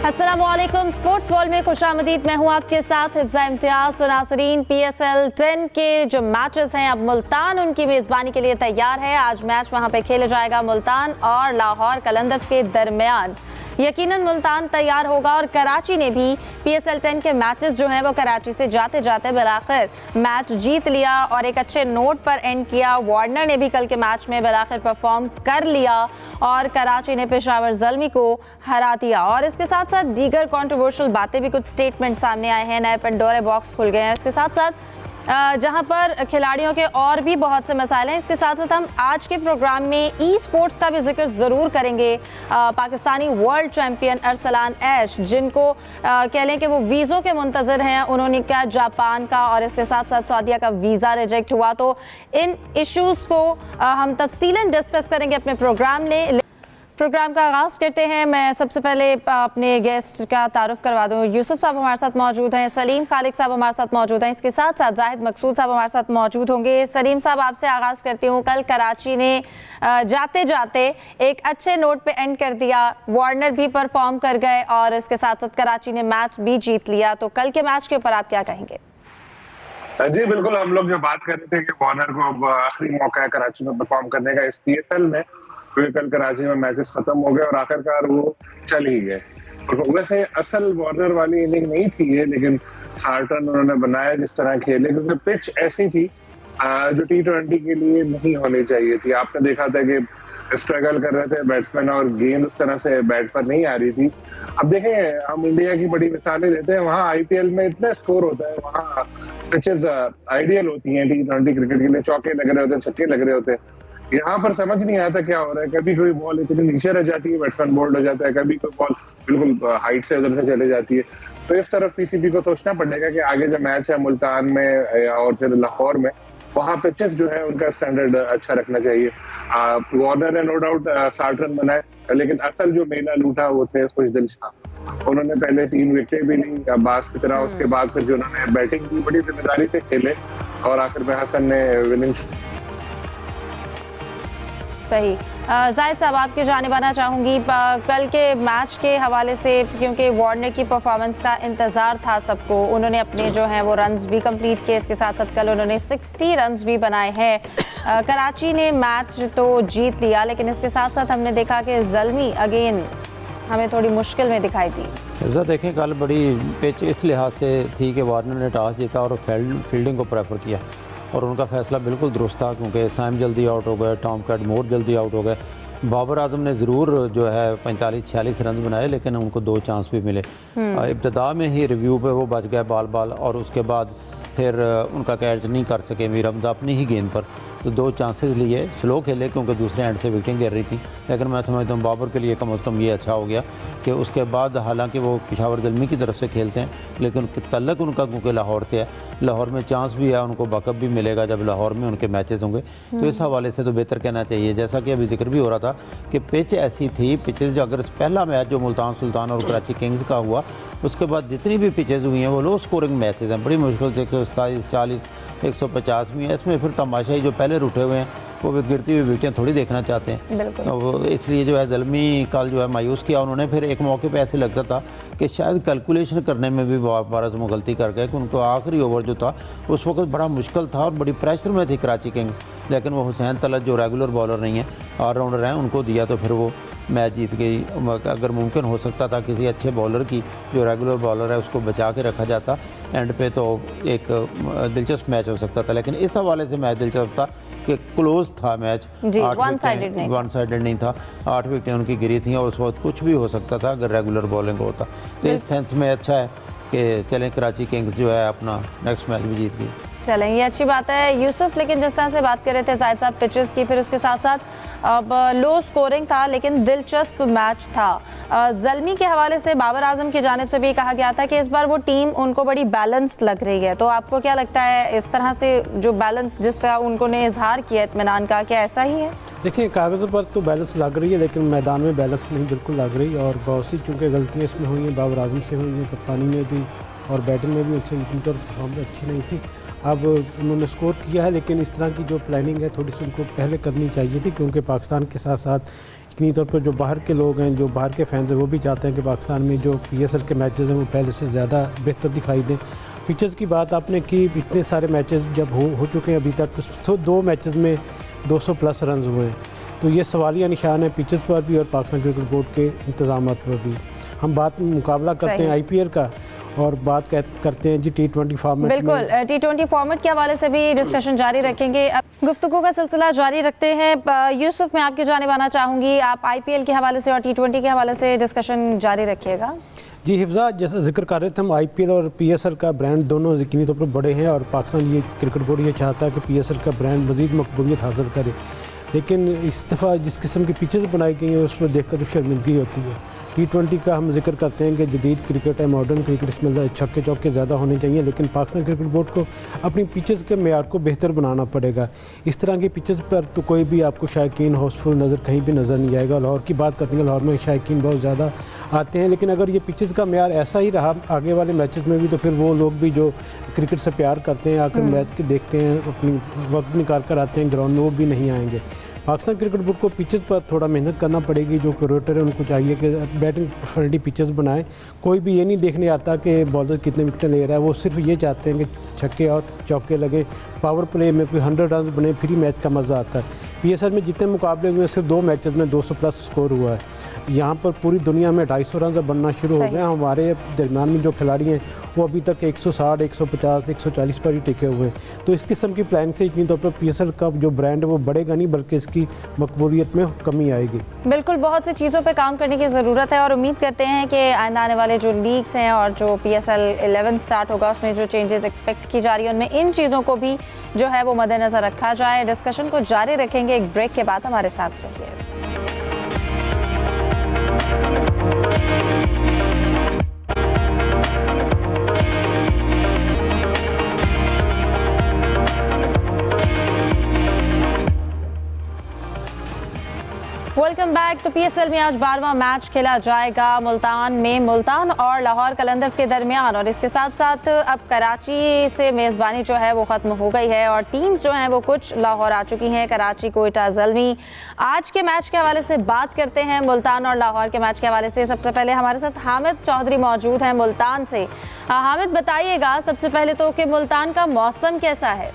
अस्सलामुअलैकुम, sports wall में खुशामदीद। मैं हूं आपके साथ हिफ्ज़ा इम्तियाज़। तो नाज़रीन, PSL 10 के जो मैचेस हैं, अब मुल्तान उनकी मेज़बानी के लिए तैयार है। आज मैच वहां पे खेले जाएगा मुल्तान और लाहौर कलंदर्स के दरमियान। यकीनन मुल्तान तैयार होगा और कराची ने भी PSL 10 के मैचेस जो हैं वो कराची से जाते जाते बिलाखिर मैच जीत लिया और एक अच्छे नोट पर एंड किया। वार्नर ने भी कल के मैच में बिलाखिर परफॉर्म कर लिया और कराची ने पेशावर ज़ल्मी को हरा दिया। और इसके साथ साथ दीगर कंट्रोवर्शियल बातें भी, कुछ स्टेटमेंट सामने आए हैं, नए पेंडोरा बॉक्स खुल गए हैं। इसके साथ साथ जहां पर खिलाड़ियों के और भी बहुत से मसाइल हैं। इसके साथ साथ हम आज के प्रोग्राम में ई स्पोर्ट्स का भी जिक्र ज़रूर करेंगे। पाकिस्तानी वर्ल्ड चैंपियन अरसलान ऐश, जिनको कह लें कि वो वीज़ों के मुंतज़र हैं, उन्होंने क्या जापान का और इसके साथ साथ सऊदीया का वीज़ा रिजेक्ट हुआ। तो इन इश्यूज़ को हम तफसीलन डिस्कस करेंगे अपने प्रोग्राम का आगाज़ करते हैं। मैं सबसे पहले अपने गेस्ट का तारुफ करवा दूं। यूसुफ साहब हमारे साथ मौजूद हैं, सलीम खालिक साहब हमारे साथ मौजूद हैं, इसके साथ साथ जाहिद मकसूद साहब हमारे साथ मौजूद होंगे। सलीम साहब, आपसे आगाज़ करती हूँ। कल कराची ने जाते जाते एक अच्छे नोट पे एंड कर दिया, वार्नर भी परफॉर्म कर गए और इसके साथ साथ कराची ने मैच भी जीत लिया। तो कल के मैच के ऊपर आप क्या कहेंगे? जी बिल्कुल, हम लोग जो बात कर रहे थे कि वार्नर को अब आखिरी मौका है कराची में परफॉर्म करने का इस PSL में, क्योंकि कल कराची में मैचेस खत्म हो गए और आखिरकार वो चल ही गए। वैसे असल वार्नर वाली इनिंग नहीं थी ये, लेकिन 60 रन उन्होंने बनाया जिस तरह खेले, क्योंकि पिच ऐसी थी जो T20 के लिए नहीं होनी चाहिए थी। आपने देखा था कि स्ट्रगल कर रहे थे बैट्समैन और गेंद उस तरह से बैट पर नहीं आ रही थी। अब देखें, हम इंडिया की बड़ी मिसालें देते हैं, वहाँ IPL में इतना स्कोर होता है, वहाँ पिचेस आइडियल होती हैं T20 क्रिकेट के लिए, चौके लग रहे होते हैं, छक्के लग रहे होते हैं। यहाँ पर समझ नहीं आता क्या हो रहा है। कभी कोई बॉल इतनी नीचे रह जाती है, बैट्समैन बोल्ड हो जाता है, कभी कोई बॉल बिल्कुल हाइट से उधर से चले जाती है। तो इस तरफ PCB को सोचना पड़ेगा कि आगे जो मैच है मुल्तान में और फिर लाहौर में, वहाँ पिचेस जो है उनका स्टैंडर्ड अच्छा रखना चाहिए। वार्नर ने नो डाउट 60 रन बनाए, लेकिन असल जो मेला लूटा वो थे खुशदिल शाह। उन्होंने पहले 3 विकेटें भी ली, अब्बास पिचरा, उसके बाद फिर जो उन्होंने बैटिंग की बड़ी जिम्मेदारी से खेले और आखिर में हसन ने विनिंग। सही। जाहिद साहब, आपकी जानिब आना चाहूँगी कल के मैच के हवाले से, क्योंकि वार्नर की परफॉर्मेंस का इंतज़ार था सबको। उन्होंने अपने जो हैं वो रन्स भी कंप्लीट किए, इसके साथ साथ कल उन्होंने 60 रन्स भी बनाए हैं। कराची ने मैच तो जीत लिया, लेकिन इसके साथ साथ हमने देखा कि ज़ल्मी अगेन हमें थोड़ी मुश्किल में दिखाई दी। हिफ्ज़ा, देखें कल बड़ी पिच इस लिहाज से थी कि वार्नर ने टॉस जीता और फील्डिंग को प्रेफर किया और उनका फैसला बिल्कुल दुरुस्त था, क्योंकि सैम जल्दी आउट हो गए, टॉम कैडमोर जल्दी आउट हो गए। बाबर आजम ने ज़रूर जो है 45-46 रन बनाए, लेकिन उनको 2 चांस भी मिले। इब्तदा में ही रिव्यू पे वो बच गए बाल और उसके बाद फिर उनका कैच नहीं कर सके मीर हमजा अपनी ही गेंद पर। तो 2 चांसेस लिए, स्लो खेले क्योंकि दूसरे एंड से विकेटें गिर रही थी, लेकिन मैं समझता हूँ बाबर के लिए कम अज़ कम ये अच्छा हो गया कि उसके बाद हालांकि वो पेशावर ज़ल्मी की तरफ से खेलते हैं, लेकिन तल्लक उनका क्योंकि लाहौर से है, लाहौर में चांस भी है, उनको बैकअप भी मिलेगा जब लाहौर में उनके मैचेस होंगे। तो इस हवाले से तो बेहतर कहना चाहिए। जैसा कि अभी जिक्र भी हो रहा था कि पिच ऐसी थी, पिचेज़ जो अगर पहला मैच जो मुल्तान सुल्तान और कराची किंग्स का हुआ, उसके बाद जितनी भी पिचेज़ हुई हैं वो लो स्कोरिंग मैचेज़ हैं, बड़ी मुश्किल से 127, 40, 150 भी है। इसमें फिर तमाशाई जो पहले रुठे हुए हैं वो भी गिरती हुई विकेटें थोड़ी देखना चाहते हैं। तो इसलिए जो है ज़ल्मी कल जो है मायूस किया उन्होंने। फिर एक मौके पे ऐसे लगता था कि शायद कैलकुलेशन करने में भी भारत में गलती कर गए कि उनको आखिरी ओवर जो था उस वक्त बड़ा मुश्किल था और बड़ी प्रेशर में थी कराची किंग्स, लेकिन वो हुसैन तलत जो रेगुलर बॉलर नहीं है, ऑलराउंडर हैं, उनको दिया तो फिर वो मैच जीत गई। अगर मुमकिन हो सकता था किसी अच्छे बॉलर की जो रेगुलर बॉलर है उसको बचा के रखा जाता एंड पे, तो एक दिलचस्प मैच हो सकता था। लेकिन इस हवाले से मैच दिलचस्प था कि क्लोज था मैच, वन साइडेड नहीं था। 8 विकेटें उनकी गिरी थी और उस वक्त कुछ भी हो सकता था अगर रेगुलर बॉलिंग होता। तो इस सेंस में अच्छा है कि चलें कराची किंग्स जो है अपना नेक्स्ट मैच भी जीत गई। चलें, ये अच्छी बात है यूसुफ। लेकिन जिस तरह से बात कर रहे थे जाहिद साहब पिचेस की, फिर उसके साथ साथ अब लो स्कोरिंग था लेकिन दिलचस्प मैच था। ज़ल्मी के हवाले से बाबर आजम की जानिब से भी कहा गया था कि इस बार वो टीम उनको बड़ी बैलेंस्ड लग रही है। तो आपको क्या लगता है, इस तरह से जो बैलेंस जिस तरह उन्होंने इजहार किया इत्मीनान का, क्या ऐसा ही है? देखिए, कागज़ पर तो बैलेंस लग रही है, लेकिन मैदान में बैलेंस नहीं बिल्कुल लग रही और बहुत सी चूँकि गलतियाँ इसमें हुई हैं, बाबर आजम से हुई हैं, कप्तानी में भी और बैटिंग में भी उनकी परफॉर्मेंस अच्छी नहीं थी। अब उन्होंने स्कोर किया है, लेकिन इस तरह की जो प्लानिंग है थोड़ी सी उनको पहले करनी चाहिए थी, क्योंकि पाकिस्तान के साथ साथ यकीनी तौर पर जो बाहर के लोग हैं, जो बाहर के फैंस हैं, वो भी चाहते हैं कि पाकिस्तान में जो PSL के मैचेस हैं वो पहले से ज़्यादा बेहतर दिखाई दें। पिचेस की बात आपने की, इतने सारे मैचेस जब हो चुके हैं अभी तक, तो 2 मैचेस में 200 प्लस रन हुए हैं, तो ये सवालिया निशान है पिचेस पर भी और पाकिस्तान क्रिकेट बोर्ड के इंतजाम पर भी। हम बात मुकाबला करते हैं IPL का और बात करते हैं जी T20 फॉर्मेट। बिल्कुल, T20 फॉर्मेट के हवाले से भी डिस्कशन जारी रखेंगे। अब गुफ्तगू का सिलसिला जारी रखते हैं। यूसुफ, मैं आपकी जानिब आना चाहूँगी, आप IPL के हवाले से और T20 के हवाले से डिस्कशन जारी रखिएगा। जी हिफ्ज़ा, जैसा जिक्र कर रहे थे हम, IPL और PSL का ब्रांड दोनों यकीनी तौर पर बड़े हैं और पाकिस्तान ये क्रिकेट बोर्ड ये चाहता है कि PSL का ब्रांड मज़ीद मकबूलियत हासिल करे, लेकिन इस दफ़ा जिस किस्म की पिचेस बनाई गई हैं उस पर देख कर शर्मिंदगी होती है। T20 का हम जिक्र करते हैं कि जदीद क्रिकेट है, मॉडर्न क्रिकेट, इसमें छक्के चौके ज़्यादा होने चाहिए, लेकिन पाकिस्तान क्रिकेट बोर्ड को अपनी पिचेस के मेयार को बेहतर बनाना पड़ेगा। इस तरह की पिचेस पर तो कोई भी आपको शायकीन हाउसफुल कहीं भी नज़र नहीं आएगा। लाहौर की बात करते हैं, लाहौर में शायकीन बहुत ज़्यादा आते हैं, लेकिन अगर ये पिचेस का मेयार ऐसा ही रहा आगे वाले मैचेस में भी, तो फिर वो लोग भी जो क्रिकेट से प्यार करते हैं, आकर मैच के देखते हैं, अपनी वक्त निकाल कर आते हैं ग्राउंड में, वो भी नहीं आएंगे। पाकिस्तान क्रिकेट बोर्ड को पिचेस पर थोड़ा मेहनत करना पड़ेगी। जो क्यूरेटर है उनको चाहिए कि बैटिंग फ्रेंडली पिचेस बनाएं। कोई भी ये नहीं देखने आता कि बॉलर कितने विकेट ले रहा है, वो सिर्फ ये चाहते हैं कि छक्के और चौके लगे, पावर प्ले में कोई 100 रन बने, फिर ही मैच का मज़ा आता है। PSL में जितने मुकाबले हुए सिर्फ 2 मैचेस में 200 प्लस स्कोर हुआ है। यहाँ पर पूरी दुनिया में 250 रन बनना शुरू हो गए। हमारे दरमियान में जो खिलाड़ी हैं वो अभी तक 160, 150, 140 पर ही टिके हुए हैं। तो इस किस्म की प्लानिंग से इतनी तौर पर PSL का जो ब्रांड है वो बढ़ेगा नहीं, बल्कि इसकी मकबूलियत में कमी आएगी। बिल्कुल, बहुत सी चीज़ों पे काम करने की ज़रूरत है और उम्मीद करते हैं कि आइंदा आने वाले जो लीग्स हैं और जो PSL 11 स्टार्ट होगा उसमें जो चेंजेस एक्सपेक्ट की जा रही है उनमें इन चीज़ों को भी जो है वो मद्देनज़र रखा जाए। डिस्कशन को जारी रखेंगे एक ब्रेक के बाद, हमारे साथ रहिए। Welcome back. तो PSL में आज 12वां मैच खेला जाएगा मुल्तान में, मुल्तान और लाहौर कलंदर्स के दरमियान, और इसके साथ साथ अब कराची से मेज़बानी जो है वो ख़त्म हो गई है और टीम्स जो हैं वो कुछ लाहौर आ चुकी हैं, कराची, कोयटा, ज़ल्मी। आज के मैच के हवाले से बात करते हैं, मुल्तान और लाहौर के मैच के हवाले से। सबसे पहले हमारे साथ हामिद चौधरी मौजूद हैं मुल्तान से। हामिद, बताइएगा सबसे पहले तो कि मुल्तान का मौसम कैसा है?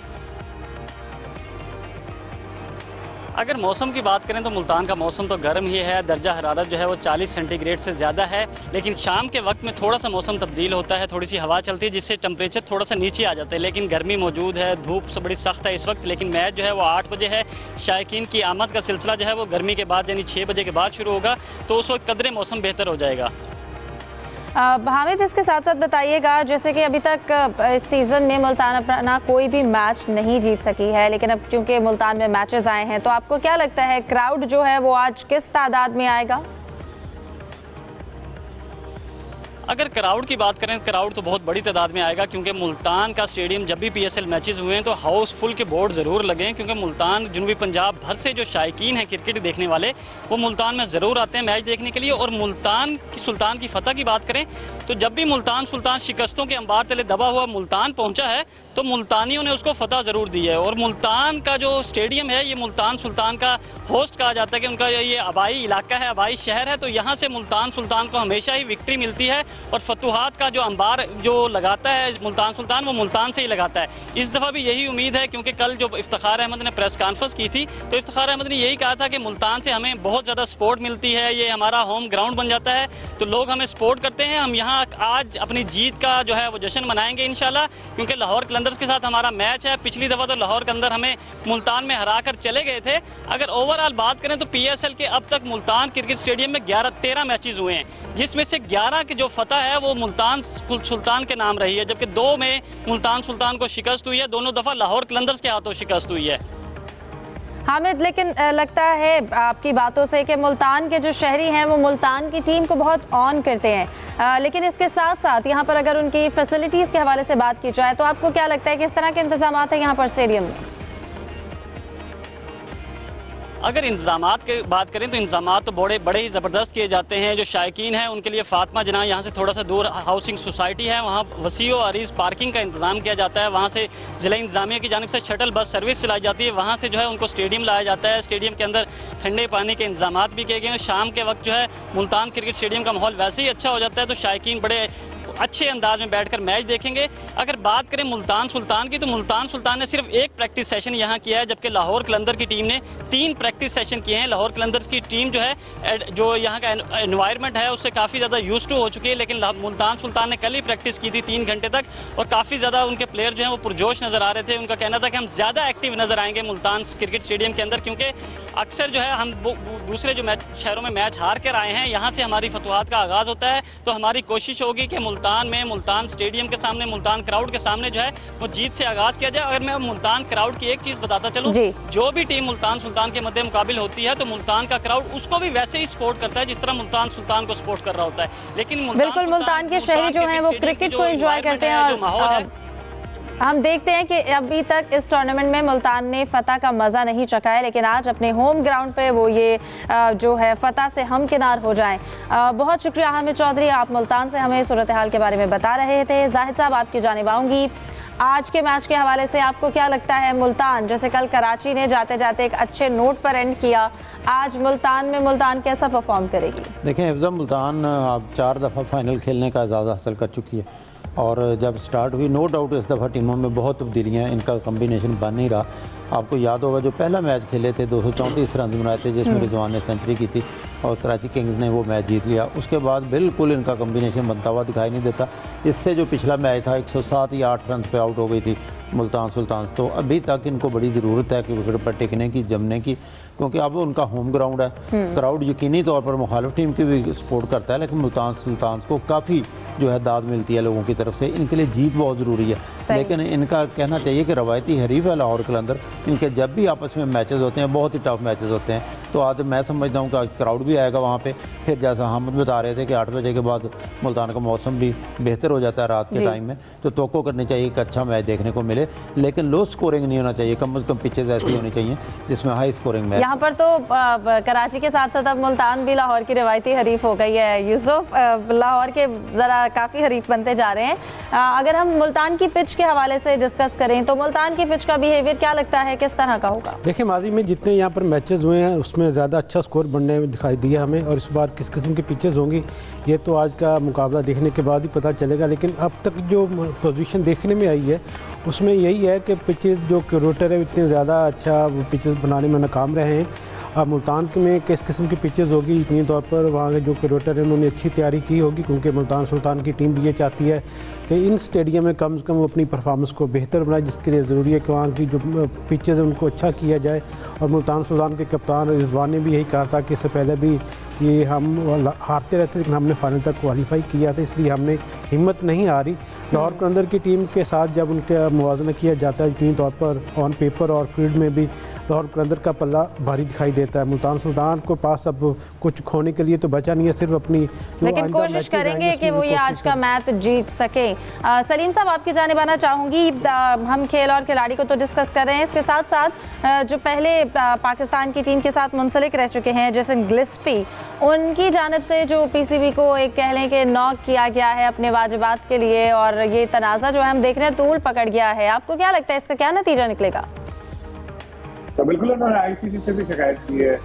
अगर मौसम की बात करें तो मुल्तान का मौसम तो गर्म ही है। दर्जा हरारत जो है वो 40 सेंटीग्रेड से ज़्यादा है, लेकिन शाम के वक्त में थोड़ा सा मौसम तब्दील होता है, थोड़ी सी हवा चलती है जिससे टेम्परेचर थोड़ा सा नीचे आ जाता है, लेकिन गर्मी मौजूद है। धूप से बड़ी सख्त है इस वक्त, लेकिन मैच जो है वो 8 बजे है। शायकीन की आमद का सिलसिला जो है वो गर्मी के बाद यानी 6 बजे के बाद शुरू होगा, तो उस वक्त कदरे मौसम बेहतर हो जाएगा। हामिद, इसके साथ साथ बताइएगा, जैसे कि अभी तक इस सीज़न में मुल्तान अपना कोई भी मैच नहीं जीत सकी है, लेकिन अब चूंकि मुल्तान में मैचेस आए हैं, तो आपको क्या लगता है क्राउड जो है वो आज किस तादाद में आएगा? अगर क्राउड की बात करें, क्राउड तो बहुत बड़ी तादाद में आएगा, क्योंकि मुल्तान का स्टेडियम जब भी PSL मैचेस हुए हैं तो हाउसफुल के बोर्ड ज़रूर लगे हैं, क्योंकि मुल्तान जनूबी पंजाब भर से जो शायकीन हैं क्रिकेट देखने वाले वो मुल्तान में ज़रूर आते हैं मैच देखने के लिए। और मुल्तान की सुल्तान की फतह की बात करें तो जब भी मुल्तान सुल्तान शिकस्तों के अंबार तले दबा हुआ मुल्तान पहुंचा है तो मुल्तानियों ने उसको फतह ज़रूर दी है। और मुल्तान का जो स्टेडियम है ये मुल्तान सुल्तान का होस्ट कहा जाता है कि उनका ये आबाई इलाका है, आबाई शहर है, तो यहाँ से मुल्तान सुल्तान को हमेशा ही विक्ट्री मिलती है और फतूहात का जो अंबार जो लगाता है मुल्तान सुल्तान वो मुल्तान से ही लगाता है। इस दफ़ा भी यही उम्मीद है, क्योंकि कल जो इफ्तिखार अहमद ने प्रेस कॉन्फ्रेंस की थी तो इफ्तिखार अहमद ने यही कहा था कि मुल्तान से हमें बहुत ज़्यादा सपोर्ट मिलती है, ये हमारा होम ग्राउंड बन जाता है, तो लोग हमें सपोर्ट करते हैं। हम यहाँ आज अपनी जीत का जो है वो जश्न मनाएंगे इंशाल्लाह, क्योंकि लाहौर कलंदर्स के साथ हमारा मैच है। पिछली दफ़ा तो लाहौर के अंदर हमें मुल्तान में हरा कर चले गए थे। अगर ओवरऑल बात करें तो PSL के अब तक मुल्तान क्रिकेट स्टेडियम में 13 मैचेस हुए हैं, जिसमें से 11 की जो फतह है वो मुल्तान सुल्तान के नाम रही है, जबकि 2 में मुल्तान सुल्तान को शिकस्त हुई है, दोनों दफ़ा लाहौर कलंदर्स के हाथों शिकस्त हुई है। हामिद, लेकिन लगता है आपकी बातों से कि मुल्तान के जो शहरी हैं वो मुल्तान की टीम को बहुत ऑन करते हैं, लेकिन इसके साथ साथ यहाँ पर अगर उनकी फैसिलिटीज़ के हवाले से बात की जाए तो आपको क्या लगता है किस तरह के इंतजाम हैं यहाँ पर स्टेडियम में? अगर इंतजामात की बात करें तो इंतजामात तो बड़े ही ज़बरदस्त किए जाते हैं। जो शायकीन हैं उनके लिए फातिमा जना यहाँ से थोड़ा सा दूर हाउसिंग सोसाइटी है, वहाँ वसी व अरीज पार्किंग का इंतजाम किया जाता है। वहाँ से ज़िला इंतजामिया की जानिब से शटल बस सर्विस चलाई जाती है। वहाँ से जो है उनको स्टेडियम लाया जाता है। स्टेडियम के अंदर ठंडे पानी के इंतजाम भी किए गए हैं। शाम के वक्त जो है मुल्तान क्रिकेट स्टेडियम का माहौल वैसे ही अच्छा हो जाता है, तो शायकीन बड़े अच्छे अंदाज में बैठकर मैच देखेंगे। अगर बात करें मुल्तान सुल्तान की, तो मुल्तान सुल्तान ने सिर्फ एक प्रैक्टिस सेशन यहाँ किया है, जबकि लाहौर कलंदर की टीम ने 3 प्रैक्टिस सेशन किए हैं। लाहौर कलंदर की टीम जो है जो यहाँ का एनवायरनमेंट है उससे काफ़ी ज़्यादा यूज टू हो चुकी है, लेकिन मुल्तान सुल्तान ने कल ही प्रैक्टिस की थी 3 घंटे तक, और काफ़ी ज़्यादा उनके प्लेयर जो हैं वो पुरजोश नज़र आ रहे थे। उनका कहना था कि हम ज़्यादा एक्टिव नज़र आएंगे मुल्तान क्रिकेट स्टेडियम के अंदर, क्योंकि अक्सर जो है हम दूसरे जो शहरों में मैच हार कर आए हैं, यहाँ से हमारी फतवाहत का आगाज़ होता है। तो हमारी कोशिश होगी कि मुल्तान में मुल्तान स्टेडियम के सामने मुल्तान क्राउड के सामने जो है वो जीत से आगाज किया जाए। अगर मैं मुल्तान क्राउड की एक चीज बताता चलूं, जो भी टीम मुल्तान सुल्तान के मध्य मुकाबिल होती है तो मुल्तान का क्राउड उसको भी वैसे ही सपोर्ट करता है जिस तरह मुल्तान सुल्तान को सपोर्ट कर रहा होता है। लेकिन बिल्कुल मुल्तान के शहरी जो हैं वो क्रिकेट को एंजॉय करते हैं, और हम देखते हैं कि अभी तक इस टूर्नामेंट में मुल्तान ने फतह का मज़ा नहीं चखा है, लेकिन आज अपने होम ग्राउंड पे वो ये जो है फतह से हमकिनार हो जाएं। बहुत शुक्रिया हामिद चौधरी, आप मुल्तान से हमें सूरत हाल के बारे में बता रहे थे। जाहिद साहब, आपकी जानिब आऊँगी। आज के मैच के हवाले से आपको क्या लगता है, मुल्तान जैसे कल कराची ने जाते जाते एक अच्छे नोट पर एंड किया, आज मुल्तान में मुल्तान कैसा परफॉर्म करेगी? देखें, हिफ्ज़ा मुल्तान अब 4 दफ़ा फाइनल खेलने का एजाज़ हासिल कर चुकी है, और जब स्टार्ट हुई नो डाउट इस दफ़ा टीमों में बहुत तब्दीलियाँ, इनका कम्बिनेशन बन नहीं रहा। आपको याद होगा जो पहला मैच खेले थे 234 रन बनाए थे जिसमें रिजवान ने सेंचुरी की थी और कराची किंग्स ने वो मैच जीत लिया। उसके बाद बिल्कुल इनका कम्बिनेशन बनता हुआ दिखाई नहीं देता। इससे जो पिछला मैच था 107 या 8 रन पे आउट हो गई थी मुल्तान सुल्तान। तो अभी तक इनको बड़ी ज़रूरत है कि विकेट पर टिकने की, जमने की, क्योंकि अब उनका होम ग्राउंड है। क्राउड यकीनी तौर पर मुखालिफ टीम की भी सपोर्ट करता है, लेकिन मुल्तान सुल्तान को काफ़ी जो है दाद मिलती है लोगों की तरफ से। इनके लिए जीत बहुत ज़रूरी है, लेकिन इनका कहना चाहिए कि रवायती हरीफ है लाहौर कलंदर, इनके जब भी आपस में मैचेस होते हैं बहुत ही टफ मैचेस होते हैं। तो आज मैं समझता हूँ कि आज क्राउड भी आएगा वहाँ पे। फिर जैसा हामिद बता रहे थे कि 8 बजे के बाद मुल्तान का मौसम भी बेहतर हो जाता है रात के टाइम में, तो तवक्को करनी चाहिए कि अच्छा मैच देखने को मिले, लेकिन लो स्कोरिंग नहीं होना चाहिए। कम से कम पिचेज ऐसी होनी चाहिए जिसमें हाई स्कोरिंग मैच। यहाँ पर तो कराची के साथ साथ अब मुल्तान भी लाहौर की रवायती हरीफ हो गई है। यूसुफ, लाहौर के ज़रा काफ़ी हरीफ बनते जा रहे हैं। अगर हम मुल्तान की पिच के हवाले से डिस्कस करें तो मुल्तान की पिच का बिहेवियर क्या लगता है, किस तरह का होगा? देखिए, माजी में जितने यहाँ पर मैचेस हुए हैं उसमें ज़्यादा अच्छा स्कोर बनने में दिखाई दिया हमें, और इस बार किस किस्म की पिचेस होंगी ये तो आज का मुकाबला देखने के बाद ही पता चलेगा। लेकिन अब तक जो पोजीशन देखने में आई है उसमें यही है कि पिचेस जो रोटर है इतने ज़्यादा अच्छा पिचेस बनाने में नाकाम रहे हैं। अब मुल्तान में किस किस्म की पिचेस होगी, इतनी तौर पर वहाँ के जो क्रिकेटर हैं उन्होंने अच्छी तैयारी की होगी, क्योंकि मुल्तान सुल्तान की टीम भी ये चाहती है कि इन स्टेडियम में कम से कम वो अपनी परफॉर्मेंस को बेहतर बनाए, जिसके लिए ज़रूरी है कि वहाँ की जो पिचेस हैं उनको अच्छा किया जाए। और मुल्तान सुल्तान के कप्तान रिजवान ने भी यही कहा था कि इससे पहले भी ये हम हारते रहते लेकिन हमने फाइनल तक क्वालिफाई किया था, इसलिए हमने हिम्मत नहीं हारी। लाहौर कलंदर की टीम के साथ जब उनका मुवाजना किया जाता है यकीनी तौर पर ऑन पेपर और फील्ड में भी लाहौर कलंदर का पल्ला भारी दिखाई देता है। मुल्तान सुल्तान को पास अब कुछ खोने के लिए तो बचा नहीं है, सिर्फ अपनी लेकिन कोशिश करेंगे कि वो ये आज का मैच जीत सकें। सलीम साहब, आपकी जानिब आना चाहूँगी। हम खेल और खिलाड़ी को तो डिस्कस कर रहे हैं, इसके साथ साथ जो पहले पाकिस्तान की टीम के साथ मुंसलिक रह चुके हैं जैसे गिलस्पी, उनकी जानिब से जो पीसीबी को एक कह लें कि नॉक किया गया है अपने वाजिबात के लिए, और ये तनाज़ा जो है हम देख रहे हैं तूल पकड़ गया है, आपको क्या लगता है इसका क्या नतीजा निकलेगा? तो बिल्कुल उन्होंने आईसीसी से भी शिकायत की है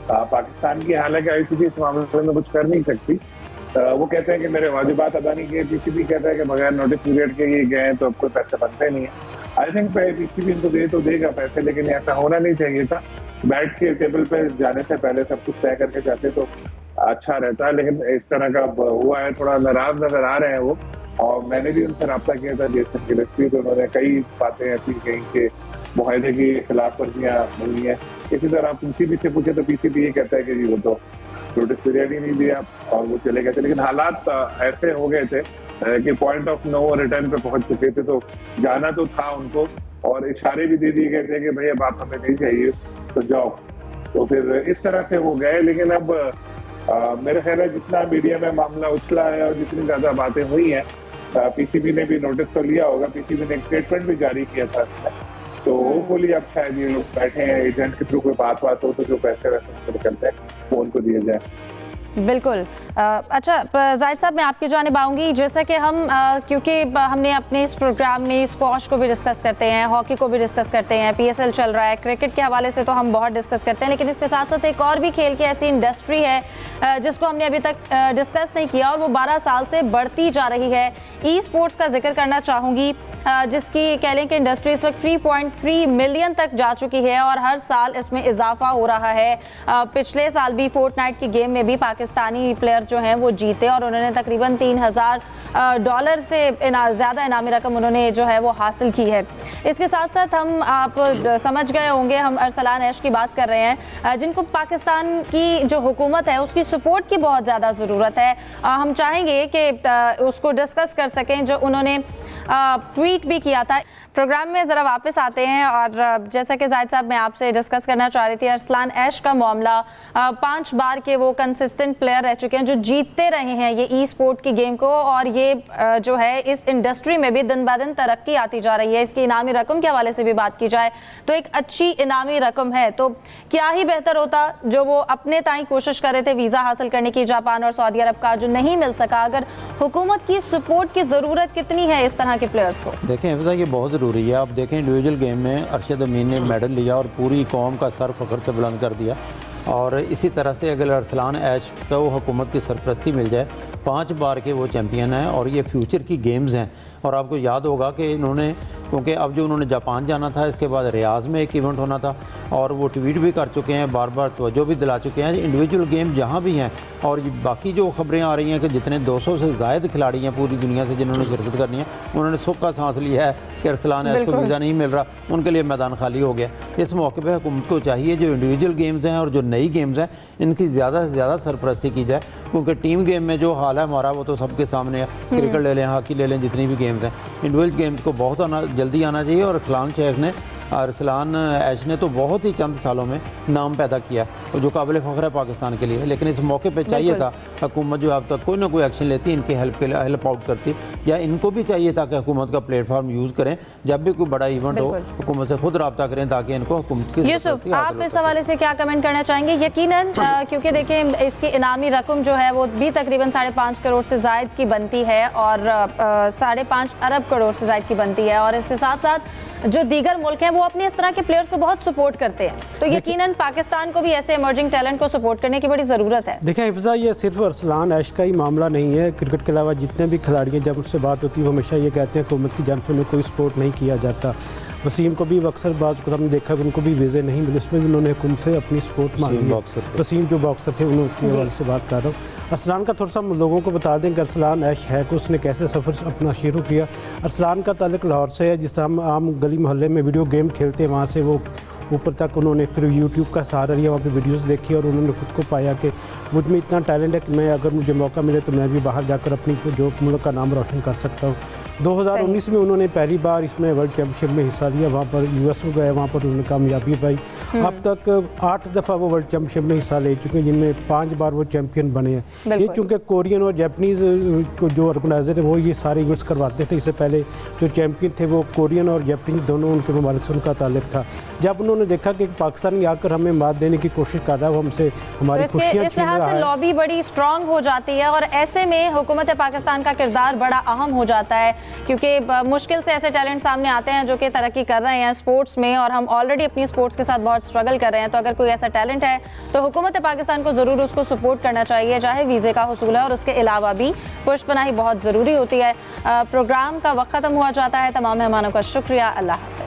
पाकिस्तान की, हालांकि आईसीसी इस मामले में कुछ कर नहीं सकती। वो कहते हैं कि मेरे वाजिबात अदा नहीं किए, पीसीबी कहता है कि बगैर नोटिस पीरियड के ये गए तो अब कोई पैसे बनते नहीं है। आई थिंक पीसीबी इनको दे तो देगा पैसे, लेकिन ऐसा होना नहीं चाहिए था। बैठ के टेबल पे जाने से पहले सब कुछ तय करके जाते तो अच्छा रहता है, लेकिन इस तरह का हुआ है। थोड़ा नाराज नजर आ रहे हैं वो, और मैंने भी उनसे रब्ता किया था जेसन गिलस्पी, तो उन्होंने कई बातें ऐसी कहीं के मुआहदे की खिलाफ वर्जियाँ हुई हैं। इसी तरह आप पीसीबी से पूछे तो पीसीबी ये कहता है कि जी वो तो नोटिस पीरियड ही नहीं दिया और वो चले गए थे। लेकिन हालात ऐसे हो गए थे कि पॉइंट ऑफ नो रिटर्न पे पहुंच चुके थे, तो जाना तो था उनको, और इशारे भी दे दिए गए थे कि भैया बात हमें नहीं चाहिए तो जाओ। तो फिर इस तरह से वो गए। लेकिन अब मेरा ख्याल है जितना मीडिया में मामला उछला है और जितनी ज्यादा बातें हुई हैं, पीसीबी ने भी नोटिस तो लिया होगा। पीसीबी ने एक स्टेटमेंट भी जारी किया था तो होपफुली अब शायद ये लोग बैठे हैं, एजेंट के थ्रू कोई बात हो तो जो पैसे वैसे निकलते हैं वो उनको दिए जाए। बिल्कुल। अच्छा जाहिद साहब, मैं आपकी जानिब आऊँगी। जैसा कि हम क्योंकि हमने अपने इस प्रोग्राम में स्क्वॉश को भी डिस्कस करते हैं, हॉकी को भी डिस्कस करते हैं, PSL चल रहा है, क्रिकेट के हवाले से तो हम बहुत डिस्कस करते हैं, लेकिन इसके साथ साथ एक और भी खेल की ऐसी इंडस्ट्री है जिसको हमने अभी तक डिस्कस नहीं किया और वो 12 साल से बढ़ती जा रही है। ई स्पोर्ट्स का जिक्र करना चाहूँगी, जिसकी कह लें कि इंडस्ट्री इस वक्त 3.3 मिलियन तक जा चुकी है और हर साल इसमें इजाफा हो रहा है। पिछले साल भी फोर्टनाइट की गेम में भी पाकिस्तानी प्लेयर जो हैं वो जीते और उन्होंने तकरीबन $3000 से ज़्यादा इनामी रकम उन्होंने जो है वो हासिल की है। इसके साथ साथ आप समझ गए होंगे, हम अरसलान ऐश की बात कर रहे हैं, जिनको पाकिस्तान की जो हुकूमत है उसकी सपोर्ट की बहुत ज़्यादा ज़रूरत है। हम चाहेंगे कि उसको डिस्कस कर सकें, जो उन्होंने ट्वीट भी किया था। प्रोग्राम में ज़रा वापस आते हैं और जैसा कि जाहिद साहब मैं आपसे डिस्कस करना चाह रही थी, अरसलान ऐश का मामला, 5 बार के वो कंसिस्टेंट प्लेयर रह चुके हैं जो जीतते रहे हैं ये ई स्पोर्ट की गेम को, और ये जो है इस इंडस्ट्री में भी दिन ब दिन तरक्की आती जा रही है। इसकी इनामी रकम के हवाले से भी बात की जाए तो एक अच्छी इनामी रकम है, तो क्या ही बेहतर होता जो वो अपने ताई कोशिश कर रहे थे वीज़ा हासिल करने की, जापान और सऊदी अरब का, जो नहीं मिल सका। अगर हुकूमत की सपोर्ट की ज़रूरत कितनी है इस तरह के प्लेयर्स को? देखें हिफ्ज़ा, ये बहुत ज़रूरी है। आप देखें इंडिविजुअल गेम में अरशद अमीन ने मेडल लिया और पूरी कौम का सर फ़ख्र से बुलंद कर दिया, और इसी तरह से अगर अरसलान ऐश को हुकूमत की सरपरस्ती मिल जाए, 5 बार के वो चैम्पियन हैं और ये फ्यूचर की गेम्स हैं। और आपको याद होगा कि इन्होंने, क्योंकि अब जो उन्होंने जापान जाना था, इसके बाद रियाज में एक इवेंट होना था और वो ट्वीट भी कर चुके हैं, बार बार तवज्जो भी दिला चुके हैं इंडिविजुअल गेम जहाँ भी हैं। और बाकी जो खबरें आ रही हैं कि जितने 200 से ज़ायद खिलाड़ी हैं पूरी दुनिया से जिन्होंने शिरकत करनी है, उन्होंने सुख का सांस लिया है कि अरसलान ऐश को वीज़ा नहीं मिल रहा, उनके लिए मैदान खाली हो गया। इस मौके पर हुकूमत को चाहिए जो इंडिविजुअल गेम्स हैं और जो नई गेम्स हैं इनकी ज़्यादा से ज़्यादा सरपरस्ती की जाए, क्योंकि टीम गेम में जो हाल है हमारा वो तो सबके सामने है। क्रिकेट ले लें, हॉकी ले लें, जितनी भी गेम्स हैं, इंडिविजुअल गेम्स को बहुत जल्दी आना चाहिए। और अरसलान ऐश ने तो बहुत ही चंद सालों में नाम पैदा किया और जो काबिल फ़ख्र है पाकिस्तान के लिए। लेकिन इस मौके पे चाहिए था हुकूमत जो अब तक कोई ना कोई एक्शन लेती, इनके हेल्प आउट करती, या इनको भी चाहिए था कि हुकूमत का प्लेटफॉर्म यूज़ करें, जब भी कोई बड़ा इवेंट हो हुकूमत से खुद रब्ता करें ताकि इनको हुकूमत की। यूसुफ, आप इस हवाले से क्या कमेंट करना चाहेंगे? यकीनन क्योंकि देखें इसकी इनामी रकम जो है वो भी तकरीबन 5.5 करोड़ से ज़ायद की बनती है और 5.5 अरब करोड़ से ज़ायद की बनती है, और इसके साथ साथ जो दीगर मुल्क हैं वो अपने इस तरह के प्लेयर्स को बहुत सपोर्ट करते हैं, तो यकीनन पाकिस्तान को भी ऐसे इमर्जिंग टैलेंट को सपोर्ट करने की बड़ी ज़रूरत है। देखिए हिफ्ज़ा, ये सिर्फ अरसलान ऐश का ही मामला नहीं है। क्रिकेट के अलावा जितने भी खिलाड़ी हैं, जब उनसे बात होती है वो हमेशा ये कहते हैं हुकूमत की जानब से उन्हें कोई सपोर्ट नहीं किया जाता। वसीम को भी अक्सर बात को हमने देखा कि उनको भी वीज़े नहीं मिले, उसमें भी उन्होंने हुकूमत से अपनी सपोर्ट मांगी है। वसीम जो बॉक्सर थे उनके हवाले से बात कर रहा हूँ। अरसलान का थोड़ा सा लोगों को बता दें कि अरसलान ऐश है कि उसने कैसे सफ़र अपना शुरू किया। अरसलान का ताल्लुक लाहौर से है, जिस तरह हम आम गली मोहल्ले में वीडियो गेम खेलते हैं वहाँ से वो ऊपर तक उन्होंने फिर यूट्यूब का सहारा लिया, वहाँ पे वीडियोस देखी और उन्होंने खुद को पाया कि मुझ में इतना टैलेंट है कि मैं अगर मुझे मौका मिले तो मैं भी बाहर जाकर अपनी जो मुल्क का नाम रोशन कर सकता हूँ। 2019 में उन्होंने पहली बार इसमें वर्ल्ड चैम्पियनशिप में हिस्सा लिया, वहाँ पर US में गए, वहाँ पर उन्होंने कामयाबी पाई। अब तक 8 दफ़ा वो वर्ल्ड चैम्पियनशिप में हिस्सा ले चुके हैं, जिनमें 5 बार वो चैम्पियन बने हैं। ये चूँकि कोरियन और जापानीज़ को जो ऑर्गेनाइजर है वो ये सारे इवेंट्स करवाते थे। इससे पहले जो चैम्पियन थे वो कोरियन और जापानीज़ दोनों उनके ममालिक से उनका ताल्लुक था। जब उन्होंने देखा कि पाकिस्तान में आकर हमें मात देने की कोशिश कर रहा है, वो हमसे हमारी खुशियाँ इस लिहाज से लॉबी बड़ी स्ट्रांग हो जाती है और ऐसे में हुकूमत पाकिस्तान का किरदार बड़ा अहम हो जाता है, क्योंकि मुश्किल से ऐसे टैलेंट सामने आते हैं जो कि तरक्की कर रहे हैं स्पोर्ट्स में, और हम ऑलरेडी अपनी स्पोर्ट्स के साथ बहुत स्ट्रगल कर रहे हैं। तो अगर कोई ऐसा टैलेंट है तो हुकूमत पाकिस्तान को ज़रूर उसको सपोर्ट करना चाहिए, चाहे वीज़े का हुसूल है, और उसके अलावा भी पुष्पनाही बहुत ज़रूरी होती है। प्रोग्राम का वक्त ख़त्म हुआ जाता है। तमाम मेहमानों का शुक्रिया। अल्लाह।